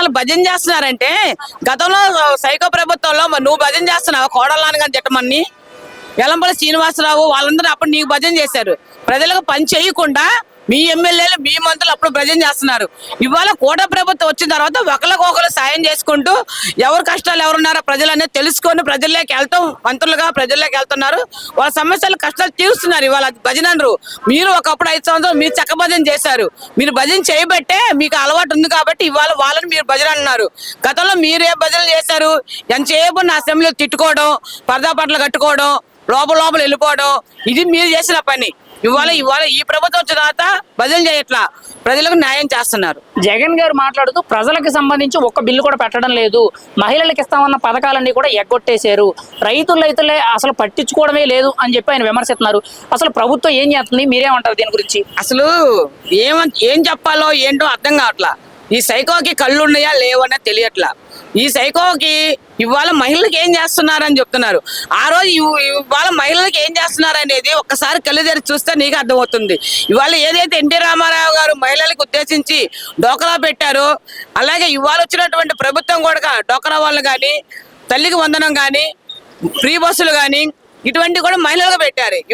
ఇవాళ భజన చేస్తున్నారంటే గతంలో సైకో ప్రభుత్వంలో మరి నువ్వు భజన చేస్తున్నావు కోడలాని కానీ తిట్టమని వెల్లంపల్లి శ్రీనివాసరావు వాళ్ళందరూ అప్పుడు నీకు భజన చేశారు. ప్రజలకు పని చేయకుండా మీ ఎమ్మెల్యేలు మీ మంత్రులు అప్పుడు భజన చేస్తున్నారు. ఇవాళ కూట ప్రభుత్వం వచ్చిన తర్వాత ఒకరికొకరు సాయం చేసుకుంటూ ఎవరు కష్టాలు ఎవరున్నారో ప్రజలు అనేది తెలుసుకొని ప్రజల్లోకి వెళ్తాం, మంత్రులుగా ప్రజల్లోకి వెళ్తున్నారు. వాళ్ళ సమస్యలు కష్టాలు తీరుస్తున్నారు. ఇవాళ భజన అనరు. మీరు ఒకప్పుడు 5 సంవత్సరాలు మీరు చక్క భజన చేశారు. మీరు భజన చేయబట్టే మీకు అలవాటు ఉంది కాబట్టి ఇవాళ వాళ్ళని మీరు భజన అన్నారు. గతంలో మీరు ఏ భజనలు చేశారు? ఎంతసేపు నా అసెంబ్లీలో తిట్టుకోవడం, పరదా పట్ల కట్టుకోవడం, లోపల వెళ్ళిపోవడం, ఇది మీరు చేసిన పని. ఇవాళ ఈ ప్రభుత్వం వచ్చిన తర్వాత బదిలీ చేయట్లా, ప్రజలకు న్యాయం చేస్తున్నారు. జగన్ గారు మాట్లాడుతూ ప్రజలకు సంబంధించి ఒక్క బిల్లు కూడా పెట్టడం లేదు, మహిళలకు ఇస్తామన్న పథకాలన్నీ కూడా ఎగ్గొట్టేశారు, రైతులే అసలు పట్టించుకోవడమే లేదు అని చెప్పి ఆయన విమర్శిస్తున్నారు. అసలు ప్రభుత్వం ఏం చేస్తుంది, మీరేమంటారు దీని గురించి? అసలు ఏం చెప్పాలో ఏంటో అర్థం కావట్లా. ఈ సైకోకి కళ్ళు ఉన్నాయా లేవనే తెలియట్లా. ఈ సైకోకి ఇవాళ మహిళలకు ఏం చేస్తున్నారని చెప్తున్నారు. ఆ రోజు ఇవాళ మహిళలకు ఏం చేస్తున్నారు అనేది ఒక్కసారి కళ్ళు తెరిచి చూస్తే నీకు అర్థమవుతుంది. ఇవాళ ఏదైతే ఎన్టీ రామారావు గారు మహిళలకు ఉద్దేశించి డోకరా పెట్టారో అలాగే ఇవాళ వచ్చినటువంటి ప్రభుత్వం కూడా డోకరా వాళ్ళు కానీ, తల్లికి వందనం కానీ, ఫ్రీ బస్సులు కానీ ఇటువంటి కూడా మహిళలకు పెట్టారు.